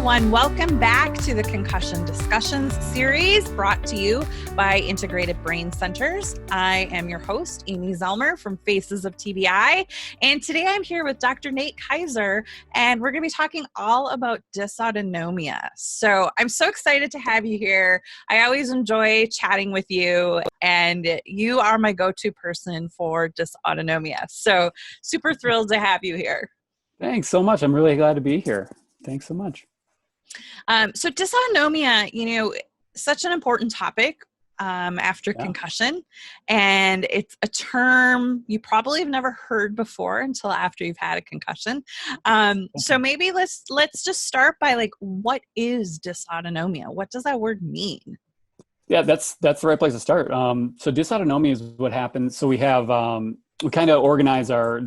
everyone. Welcome back to the Concussion Discussions series brought to you by Integrated Brain Centers. I am your host, Amy Zellmer from Faces of TBI. And today I'm here with Dr. Nate Keiser, and we're going to be talking all about dysautonomia. So I'm so excited to have you here. I always enjoy chatting with you, and you are my go-to person for dysautonomia. So super thrilled to have you here. Thanks so much. I'm really glad to be here. Thanks so much. So dysautonomia, such an important topic after concussion. And it's a term you probably have never heard before until after you've had a concussion. So maybe let's just start by what is dysautonomia? What does that word mean? Yeah, that's the right place to start. So dysautonomia is what happens. So we have, we kind of organize our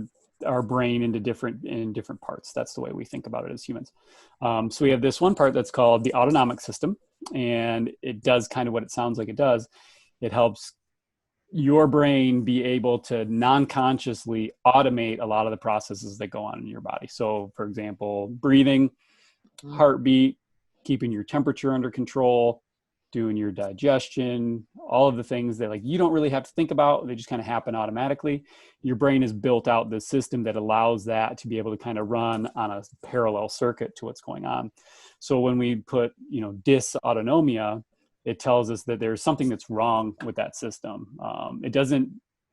brain into different parts. That's the way we think about it as humans. So we have this one part that's called the autonomic system, and it does kind of what it sounds like it does. It helps your brain be able to non-consciously automate a lot of the processes that go on in your body. So for example, breathing, heartbeat, keeping your temperature under control, doing your digestion, all of the things that you don't really have to think about. They just kind of happen automatically. Your brain has built out the system that allows that to be able to kind of run on a parallel circuit to what's going on. So when we put, dysautonomia, it tells us that there's something that's wrong with that system.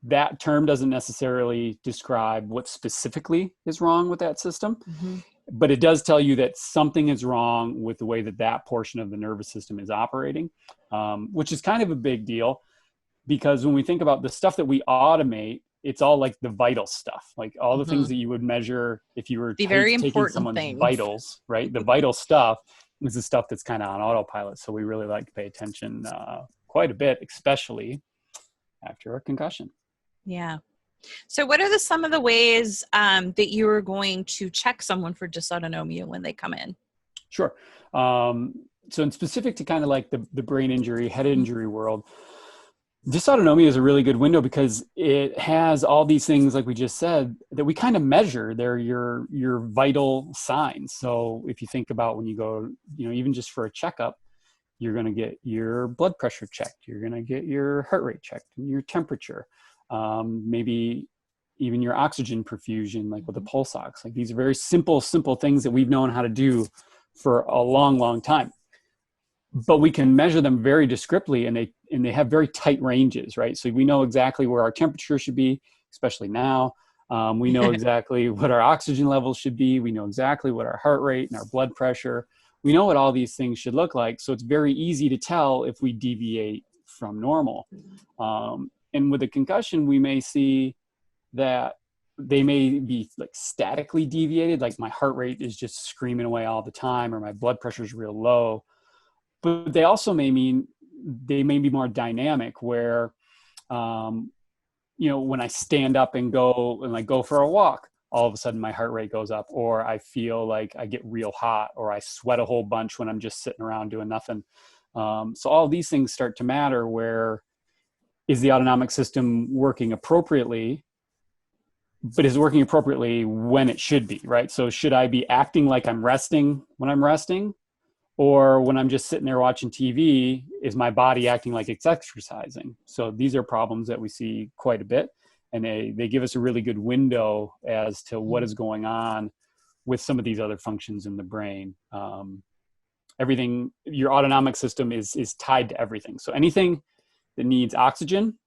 That term doesn't necessarily describe what specifically is wrong with that system. Mm-hmm. But it does tell you that something is wrong with the way that portion of the nervous system is operating, which is kind of a big deal, because when we think about the stuff that we automate, it's all like the vital stuff, like all the things that you would measure if you were taking someone's vitals, right? The vital stuff is the stuff that's kind of on autopilot. So we really like to pay attention quite a bit, especially after a concussion. Yeah. So what are some of the ways that you are going to check someone for dysautonomia when they come in? Sure. So in specific to kind of like the brain injury, head injury world, dysautonomia is a really good window because it has all these things, like we just said, that we kind of measure. They're your vital signs. So if you think about when you go, even just for a checkup, you're going to get your blood pressure checked. You're going to get your heart rate checked and your temperature. Maybe even your oxygen perfusion, like with a pulse ox. Like these are very simple things that we've known how to do for a long, long time. But we can measure them very descriptively, and they have very tight ranges, right? So we know exactly where our temperature should be, especially now. We know exactly what our oxygen levels should be. We know exactly what our heart rate and our blood pressure. We know what all these things should look like. So it's very easy to tell if we deviate from normal. And with a concussion, we may see that they may be statically deviated, like my heart rate is just screaming away all the time, or my blood pressure is real low. But they also may be more dynamic, where, when I stand up and go for a walk, all of a sudden my heart rate goes up, or I feel like I get real hot, or I sweat a whole bunch when I'm just sitting around doing nothing. So all these things start to matter, where is the autonomic system working appropriately, but is it working appropriately when it should be, right? So should I be acting like I'm resting when I'm resting? Or when I'm just sitting there watching TV, is my body acting like it's exercising? So these are problems that we see quite a bit, and they give us a really good window as to what is going on with some of these other functions in the brain. Everything, your autonomic system is tied to everything. So anything that needs oxygen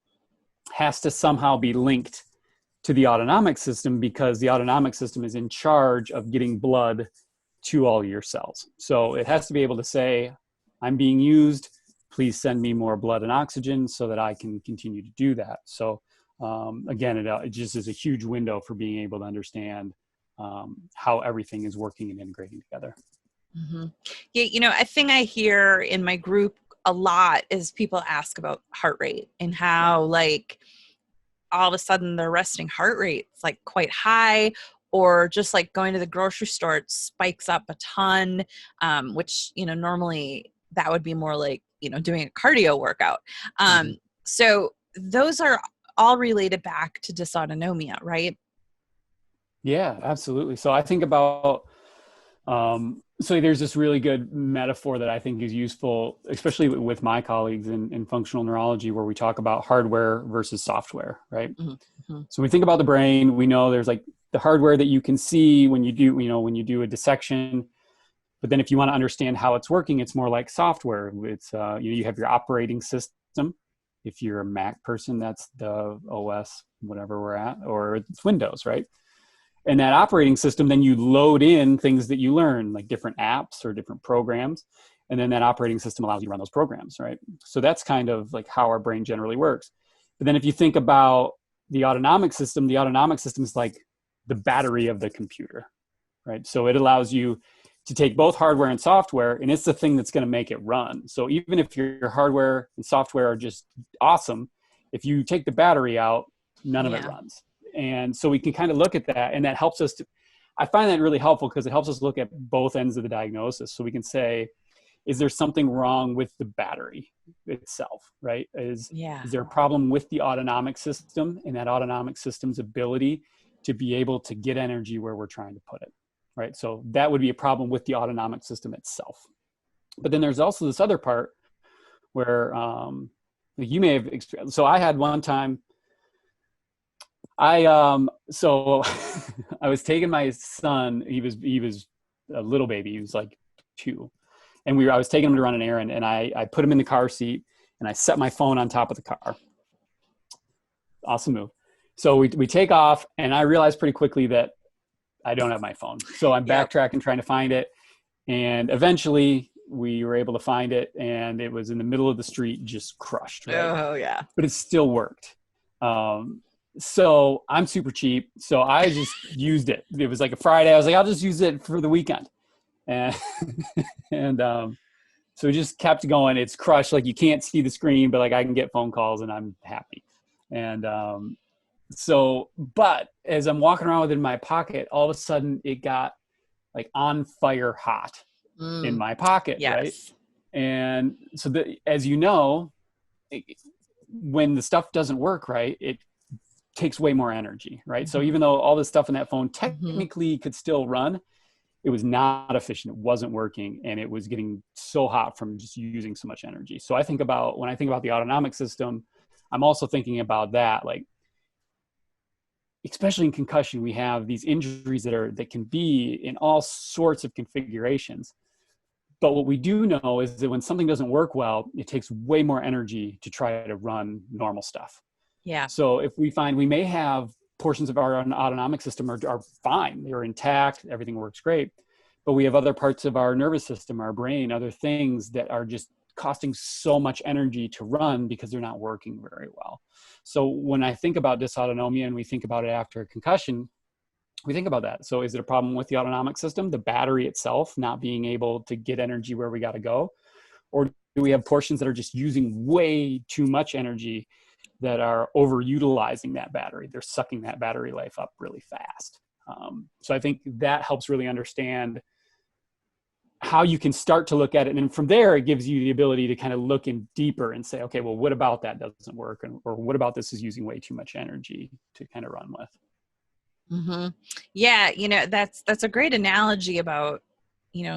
has to somehow be linked to the autonomic system, because the autonomic system is in charge of getting blood to all your cells. So it has to be able to say, I'm being used, please send me more blood and oxygen so that I can continue to do that. So again, it just is a huge window for being able to understand how everything is working and integrating together. Mm-hmm. Yeah, a thing I hear in my group a lot is people ask about heart rate and how all of a sudden their resting heart rate's quite high, or just going to the grocery store, it spikes up a ton, which, normally that would be more doing a cardio workout. So those are all related back to dysautonomia, right? Yeah, absolutely. So I think about So there's this really good metaphor that I think is useful, especially with my colleagues in functional neurology, where we talk about hardware versus software, right? Mm-hmm. So we think about the brain, we know there's like the hardware that you can see when you do, when you do a dissection. But then if you want to understand how it's working, it's more like software. It's, you have your operating system. If you're a Mac person, that's the OS, whatever we're at, or it's Windows, right? And that operating system, then you load in things that you learn, like different apps or different programs. And then that operating system allows you to run those programs, right? So that's kind of like how our brain generally works. But then if you think about the autonomic system is like the battery of the computer, right? So it allows you to take both hardware and software, and it's the thing that's going to make it run. So even if your hardware and software are just awesome, if you take the battery out, none of it runs. And so we can kind of look at that, and that helps us to, I find that really helpful because it helps us look at both ends of the diagnosis. So we can say, is there something wrong with the battery itself, right? Is there a problem with the autonomic system and that autonomic system's ability to be able to get energy where we're trying to put it, right? So that would be a problem with the autonomic system itself. But then there's also this other part where you may have, so I had one time, so I was taking my son, he was a little baby, he was like 2. And I was taking him to run an errand, and I put him in the car seat and I set my phone on top of the car. Awesome move. So we take off, and I realized pretty quickly that I don't have my phone. So I'm backtracking, trying to find it. And eventually we were able to find it, and it was in the middle of the street, just crushed. Right? Oh yeah. But it still worked. So I'm super cheap. So I just used it. It was like a Friday. I was like, I'll just use it for the weekend. And, so we just kept going. It's crushed. Like you can't see the screen, but like I can get phone calls and I'm happy. And, but as I'm walking around with it in my pocket, all of a sudden it got like on fire hot in my pocket. Right. And so as you know, when the stuff doesn't work right, it takes way more energy, right? So even though all this stuff in that phone technically could still run, it was not efficient. It wasn't working, and it was getting so hot from just using so much energy. So when I think about the autonomic system, I'm also thinking about that, like, especially in concussion, we have these injuries that can be in all sorts of configurations. But what we do know is that when something doesn't work well, it takes way more energy to try to run normal stuff. Yeah. So if we find we may have portions of our autonomic system are fine, they're intact, everything works great, but we have other parts of our nervous system, our brain, other things that are just costing so much energy to run because they're not working very well. So when I think about dysautonomia and we think about it after a concussion, we think about that. So is it a problem with the autonomic system, the battery itself not being able to get energy where we got to go? Or do we have portions that are just using way too much energy that are overutilizing that battery? They're sucking that battery life up really fast. So I think that helps really understand how you can start to look at it. And from there, it gives you the ability to kind of look in deeper and say, okay, well, what about that doesn't work? Or what about this is using way too much energy to kind of run with? Yeah. That's a great analogy about,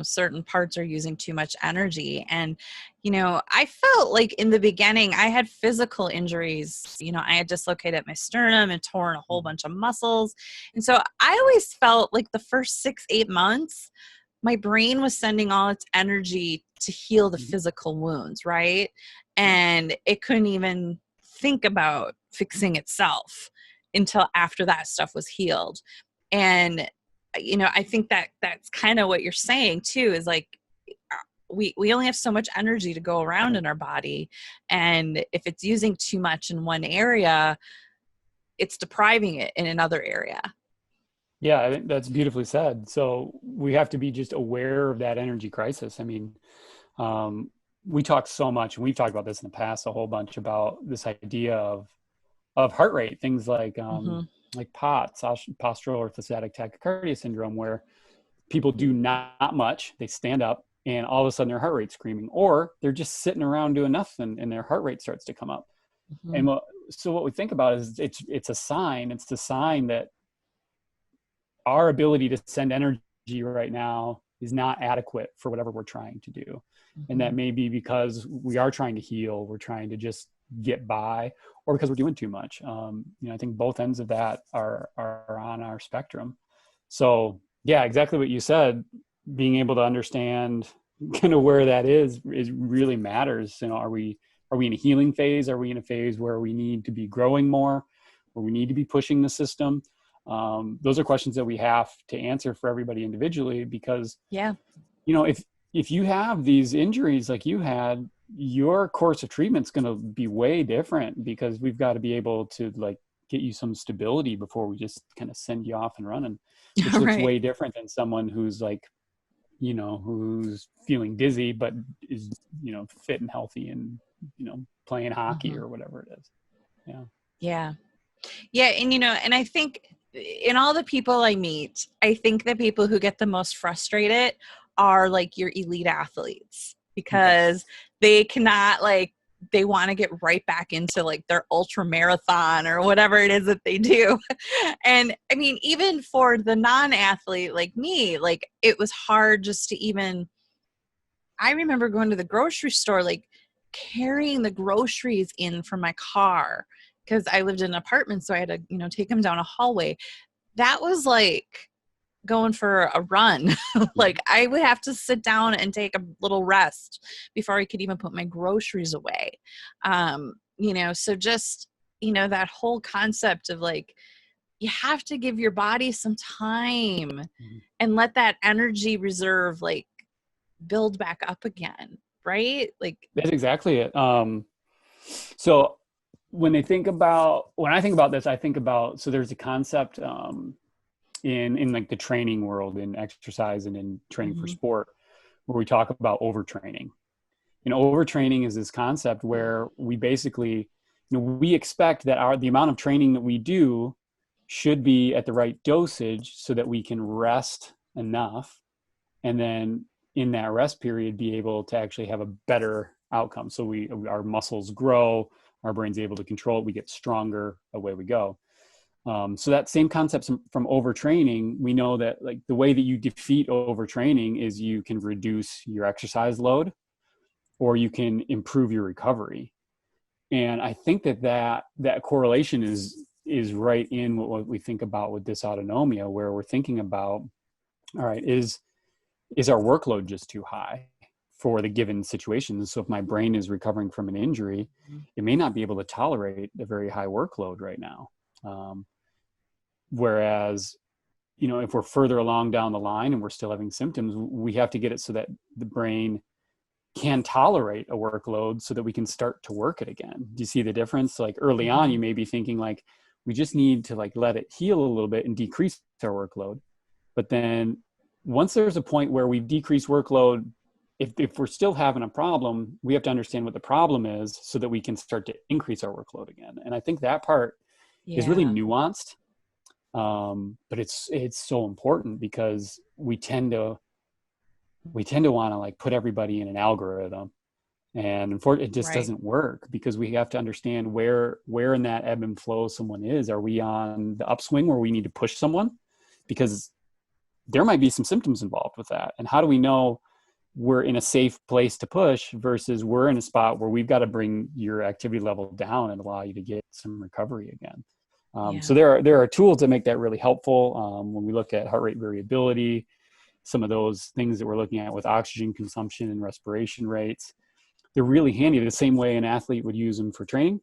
certain parts are using too much energy. And, I felt like in the beginning I had physical injuries. I had dislocated my sternum and torn a whole bunch of muscles. And so I always felt like the first 6-8 months, my brain was sending all its energy to heal the physical wounds, right? And it couldn't even think about fixing itself until after that stuff was healed. And, I think that's kind of what you're saying too, is like, we only have so much energy to go around in our body. And if it's using too much in one area, it's depriving it in another area. Yeah, I think that's beautifully said. So we have to be just aware of that energy crisis. I mean, we talk so much, and we've talked about this in the past a whole bunch, about this idea of heart rate, things like POTS, postural orthostatic tachycardia syndrome, where people do not much, they stand up, and all of a sudden their heart rate's screaming, or they're just sitting around doing nothing and their heart rate starts to come up. And so what we think about is it's a sign. It's the sign that our ability to send energy right now is not adequate for whatever we're trying to do. And that may be because we are trying to heal, we're trying to just get by, or because we're doing too much. I think both ends of that are on our spectrum. So yeah, exactly what you said, being able to understand kind of where that is really matters. Are we in a healing phase? Are we in a phase where we need to be growing more, where we need to be pushing the system? Those are questions that we have to answer for everybody individually, because if you have these injuries like you had, your course of treatment's going to be way different, because we've got to be able to like get you some stability before we just kind of send you off and running, which looks way different than someone who's like, who's feeling dizzy, but is, fit and healthy and, playing hockey or whatever it is. Yeah. And, and I think in all the people I meet, I think the people who get the most frustrated are like your elite athletes, because they cannot, like, they want to get right back into like their ultra marathon or whatever it is that they do. And I mean, even for the non-athlete like me, like it was hard just to even, I remember going to the grocery store, like carrying the groceries in from my car, because I lived in an apartment. So I had to, take them down a hallway. That was like going for a run. Like I would have to sit down and take a little rest before I could even put my groceries away. So just, that whole concept of like, you have to give your body some time and let that energy reserve like build back up again. Right? Like that's exactly it. So when I think about this, I think about, so there's a concept, in like the training world, in exercise and in training for sport, where we talk about overtraining. Overtraining is this concept where we basically, we expect that the amount of training that we do should be at the right dosage so that we can rest enough, and then in that rest period be able to actually have a better outcome. So our muscles grow, our brain's able to control it, we get stronger, away we go. So that same concept from overtraining, we know that like the way that you defeat overtraining is you can reduce your exercise load, or you can improve your recovery. And I think that correlation is right in what we think about with dysautonomia, where we're thinking about, all right, is our workload just too high for the given situation? So if my brain is recovering from an injury, it may not be able to tolerate a very high workload right now. Whereas, if we're further along down the line and we're still having symptoms, we have to get it so that the brain can tolerate a workload so that we can start to work it again. Do you see the difference? Like early on, you may be thinking like, we just need to like let it heal a little bit and decrease our workload. But then once there's a point where we've decreased workload, if we're still having a problem, we have to understand what the problem is so that we can start to increase our workload again. And I think that part is really nuanced. But it's so important, because we tend to want to like put everybody in an algorithm, and unfortunately it just doesn't work, because we have to understand where in that ebb and flow someone is. Are we on the upswing where we need to push someone? Because there might be some symptoms involved with that. And how do we know we're in a safe place to push versus we're in a spot where we've got to bring your activity level down and allow you to get some recovery again? So there are tools that make that really helpful. When we look at heart rate variability, some of those things that we're looking at with oxygen consumption and respiration rates, they're really handy. The same way an athlete would use them for training,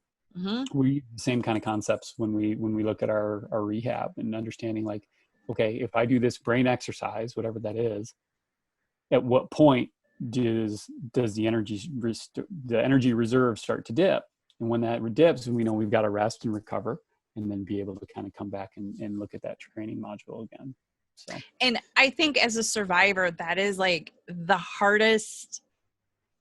we use the same kind of concepts when we look at our rehab, and understanding like, okay, if I do this brain exercise, whatever that is, at what point does the energy reserve start to dip? And when that dips, we know we've got to rest and recover, and then be able to kind of come back and look at that training module again. So, and I think as a survivor, that is like the hardest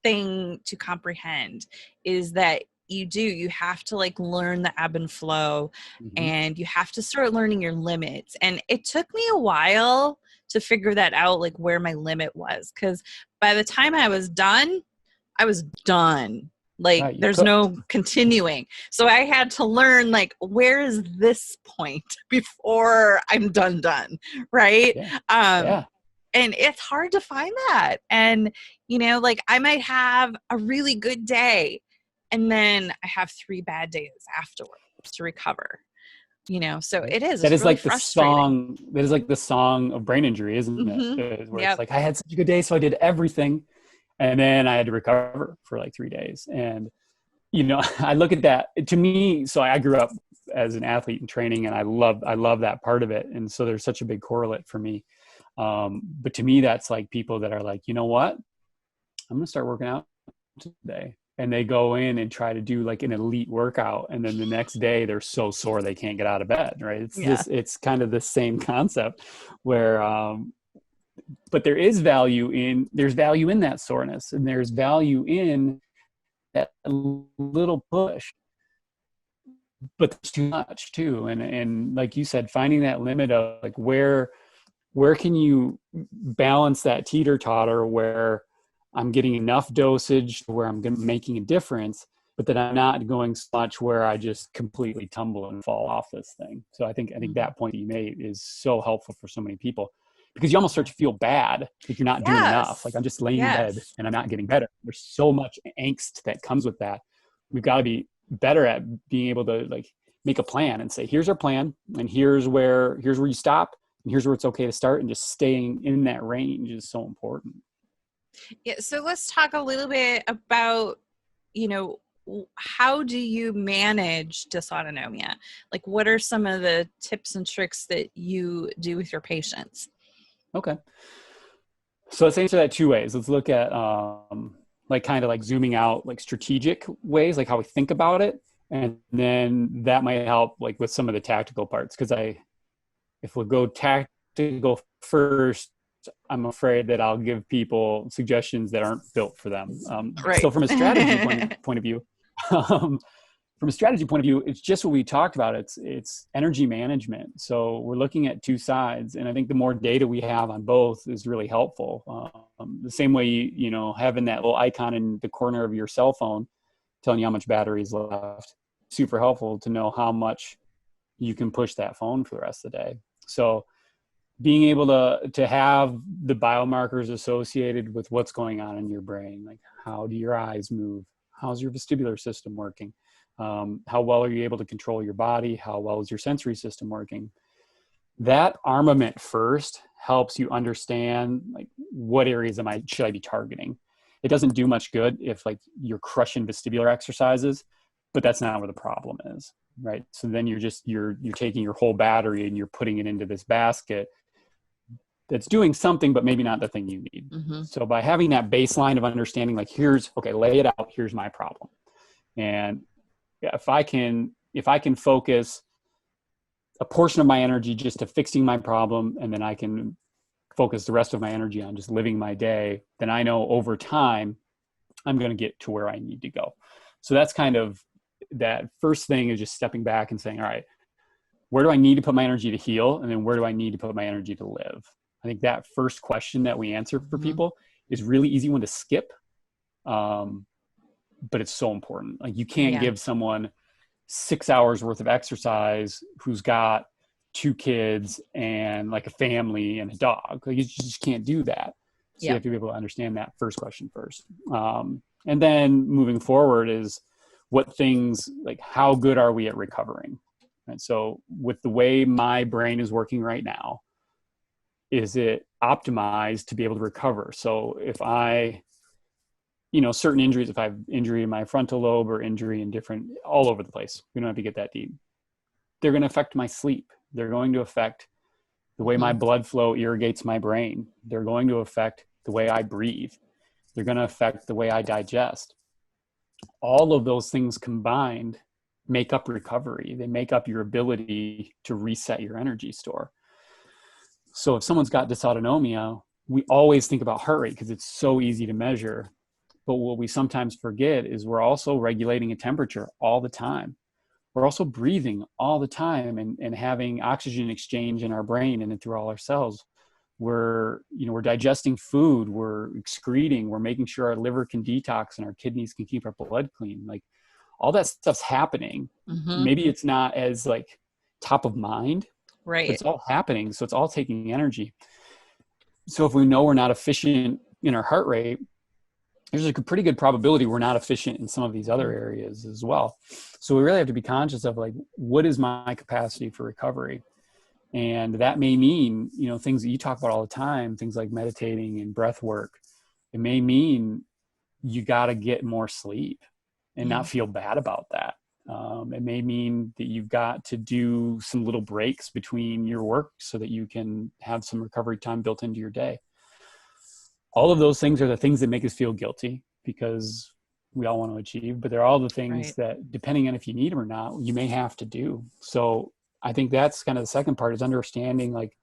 thing to comprehend, is that you have to like learn the ebb and flow, and you have to start learning your limits. And it took me a while to figure that out, like where my limit was. Because by the time I was done, I was done. Like there's no continuing. So I had to learn like, where is this point before I'm done? Right. And And it's hard to find that. And, like I might have a really good day and then I have 3 bad days afterwards to recover, so it's That is really like the frustrating. song. That is like the song of brain injury, isn't it? Where it's Yep. like, I had such a good day, so I did everything, and then I had to recover for like 3 days. And I look at that. To me, so I grew up as an athlete in training, and I love that part of it. And so there's such a big correlate for me. But to me, that's like people that are like, you know what, I'm gonna start working out today. And they go in and try to do like an elite workout. And then the next day they're so sore they can't get out of bed. Right. It's kind of the same concept where, but there's value in that soreness, and there's value in that little push, but there's too much too. And like you said, finding that limit of like, where can you balance that teeter totter where I'm getting enough dosage where I'm making a difference, but then I'm not going so much where I just completely tumble and fall off this thing. So I think that point that you made is so helpful for so many people, because you almost start to feel bad if you're not doing enough. Like, I'm just laying in bed and I'm not getting better. There's so much angst that comes with that. We've got to be better at being able to like make a plan and say, here's our plan, and here's where you stop, and here's where it's okay to start, and just staying in that range is so important. Yeah. So let's talk a little bit about, how do you manage dysautonomia? Like, what are some of the tips and tricks that you do with your patients? Okay. So let's answer that 2 ways. Let's look at like kind of like zooming out, like strategic ways, like how we think about it. And then that might help like with some of the tactical parts. Because if we go tactical first, I'm afraid that I'll give people suggestions that aren't built for them. Right. So from a strategy point of view, it's just what we talked about. It's energy management. So we're looking at 2 sides, and I think the more data we have on both is really helpful. The same way, having that little icon in the corner of your cell phone telling you how much battery is left, super helpful to know how much you can push that phone for the rest of the day. So being able to have the biomarkers associated with what's going on in your brain, like how do your eyes move? How's your vestibular system working? How well are you able to control your body? How well is your sensory system working? That armament first helps you understand like what areas should I be targeting. It doesn't do much good if like you're crushing vestibular exercises, but that's not where the problem is, right? So then you're taking your whole battery and you're putting it into this basket that's doing something, but maybe not the thing you need. Mm-hmm. So by having that baseline of understanding, like lay it out, here's my problem. And if I can focus a portion of my energy just to fixing my problem, and then I can focus the rest of my energy on just living my day, then I know over time, I'm going to get to where I need to go. So that's kind of that first thing, is just stepping back and saying, all right, where do I need to put my energy to heal? And then where do I need to put my energy to live? I think that first question that we answer for people is really easy one to skip. But it's so important. Like, you can't give someone 6 hours worth of exercise who's got 2 kids and like a family and a dog. Like, you just can't do that. So you have to be able to understand that first question first. And then moving forward is what things, like how good are we at recovering? And so with the way my brain is working right now, is it optimized to be able to recover? So if certain injuries, if I have injury in my frontal lobe or injury in all over the place, we don't have to get that deep. They're going to affect my sleep. They're going to affect the way my blood flow irrigates my brain. They're going to affect the way I breathe. They're going to affect the way I digest. All of those things combined make up recovery. They make up your ability to reset your energy store. So if someone's got dysautonomia, we always think about heart rate because it's so easy to measure. But what we sometimes forget is we're also regulating a temperature all the time. We're also breathing all the time and having oxygen exchange in our brain and through all our cells. We're digesting food, we're excreting, we're making sure our liver can detox and our kidneys can keep our blood clean. Like, all that stuff's happening. Maybe it's not as like top of mind, right? But it's all happening. So it's all taking energy. So if we know we're not efficient in our heart rate, there's a pretty good probability we're not efficient in some of these other areas as well. So we really have to be conscious of like, what is my capacity for recovery? And that may mean, you know, things that you talk about all the time, things like meditating and breath work. It may mean you got to get more sleep and not feel bad about that. It may mean that you've got to do some little breaks between your work so that you can have some recovery time built into your day. All of those things are the things that make us feel guilty because we all want to achieve, but they're all the things that, depending on if you need them or not, you may have to do. So I think that's kind of the second part, is understanding like,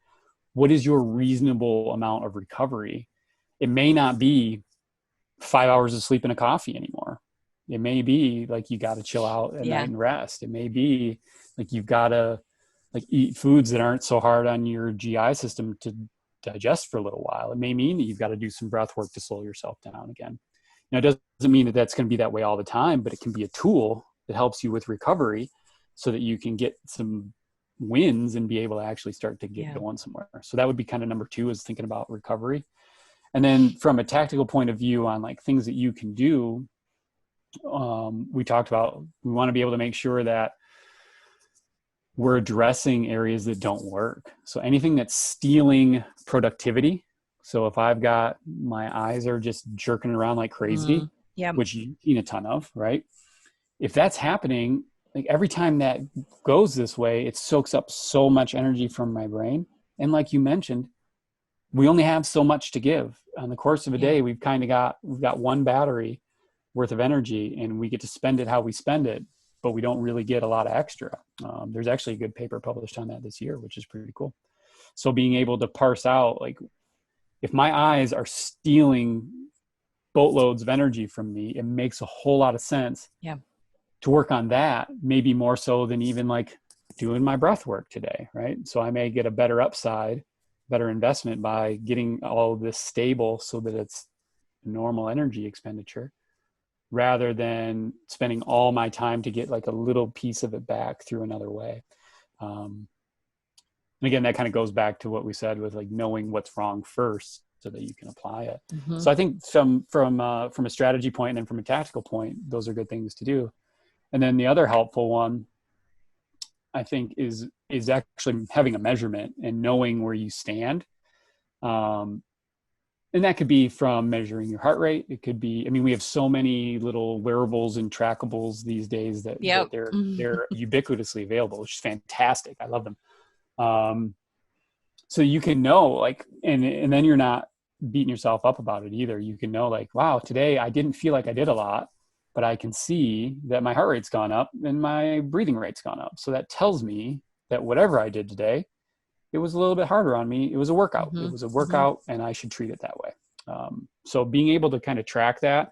what is your reasonable amount of recovery? It may not be 5 hours of sleep and a coffee anymore. It may be like you got to chill out at night and rest. It may be like you've got to like eat foods that aren't so hard on your GI system to digest for a little while. It may mean that you've got to do some breath work to slow yourself down again. Now, it doesn't mean that that's going to be that way all the time, but it can be a tool that helps you with recovery so that you can get some wins and be able to actually start to get going somewhere. So that would be kind of number 2, is thinking about recovery. And then from a tactical point of view on like things that you can do, we talked about, we want to be able to make sure that we're addressing areas that don't work. So anything that's stealing productivity. So if I've got, my eyes are just jerking around like crazy, which you've seen a ton of, right? If that's happening, like every time that goes this way, it soaks up so much energy from my brain. And like you mentioned, we only have so much to give. On the course of a day, we've got one battery worth of energy, and we get to spend it how we spend it, but we don't really get a lot of extra. There's actually a good paper published on that this year, which is pretty cool. So being able to parse out, like, if my eyes are stealing boatloads of energy from me, it makes a whole lot of sense to work on that, maybe more so than even like doing my breath work today, right? So I may get a better upside, better investment by getting all of this stable so that it's normal energy expenditure, rather than spending all my time to get like a little piece of it back through another way. And again, that kind of goes back to what we said with like knowing what's wrong first so that you can apply it. So I think from a strategy point and then from a tactical point, those are good things to do. And then the other helpful one, I think, is actually having a measurement and knowing where you stand. And that could be from measuring your heart rate. It could be, I mean, we have so many little wearables and trackables these days that they're ubiquitously available, which is fantastic. I love them. So you can know, like, and then you're not beating yourself up about it either. You can know, like, wow, today I didn't feel like I did a lot, but I can see that my heart rate's gone up and my breathing rate's gone up. So that tells me that whatever I did today, it was a little bit harder on me. It was a workout. It was a workout, and I should treat it that way. So being able to kind of track that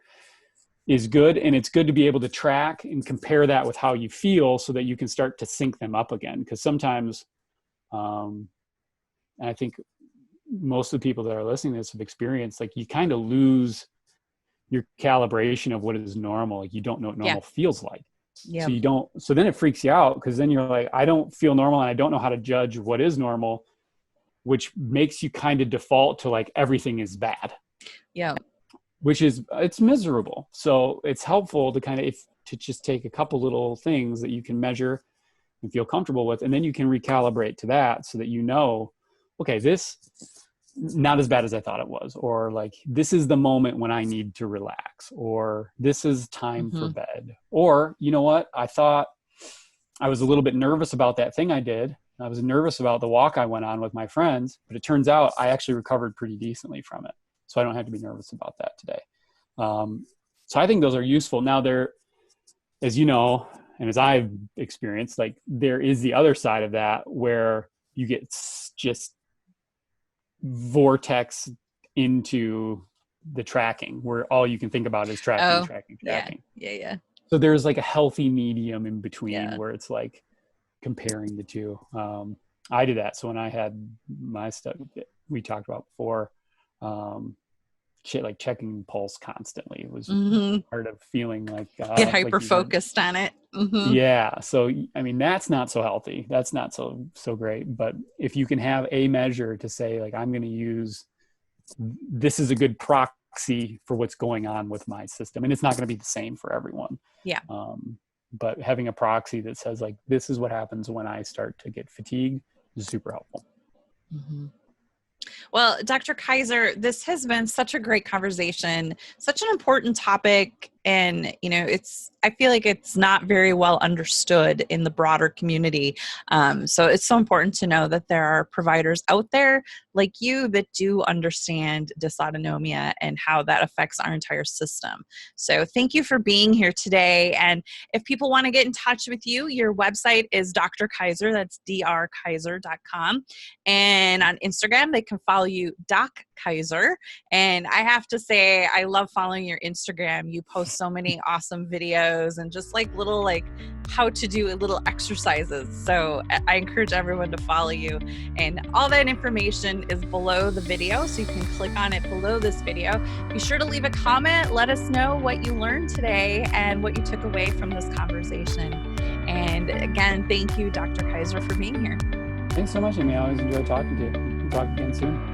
is good. And it's good to be able to track and compare that with how you feel so that you can start to sync them up again. Because sometimes, and I think most of the people that are listening to this have experienced, like, you kind of lose your calibration of what is normal. Like, you don't know what normal feels like. So then it freaks you out, because then you're like, I don't feel normal and I don't know how to judge what is normal, which makes you kind of default to like everything is bad. Which is, it's miserable. So it's helpful to kind of, to just take a couple little things that you can measure and feel comfortable with, and then you can recalibrate to that so that you know, okay, this not as bad as I thought it was, or like, this is the moment when I need to relax, or this is time for bed, or, you know what, I thought I was a little bit nervous about that thing I did. I was nervous about the walk I went on with my friends, but it turns out I actually recovered pretty decently from it. So I don't have to be nervous about that today. So I think those are useful. Now, there, as you know, and as I've experienced, like, there is the other side of that where you get just vortex into the tracking, where all you can think about is tracking. Yeah. So there's like a healthy medium in between where it's like comparing the two. I did that. So when I had my stuff we talked about before, like checking pulse constantly was part of feeling like get hyper focused on it. Yeah. So, I mean, that's not so healthy. That's not so great. But if you can have a measure to say, like, I'm going to use this is a good proxy for what's going on with my system. And it's not going to be the same for everyone. Yeah. But having a proxy that says like, this is what happens when I start to get fatigue is super helpful. Mm-hmm. Well, Dr. Keiser, this has been such a great conversation, such an important topic. And, I feel like it's not very well understood in the broader community. So it's so important to know that there are providers out there like you that do understand dysautonomia and how that affects our entire system. So thank you for being here today. And if people want to get in touch with you, your website is Dr. Keiser, that's drkeiser.com. And on Instagram, they can follow you, Doc Keiser. And I have to say, I love following your Instagram. You post so many awesome videos and just like little how to do little exercises. So I encourage everyone to follow you. And all that information is below the video. So you can click on it below this video. Be sure to leave a comment. Let us know what you learned today and what you took away from this conversation. And again, thank you, Dr. Keiser, for being here. Thanks so much, Amy. I always enjoy talking to you. We'll talk again soon.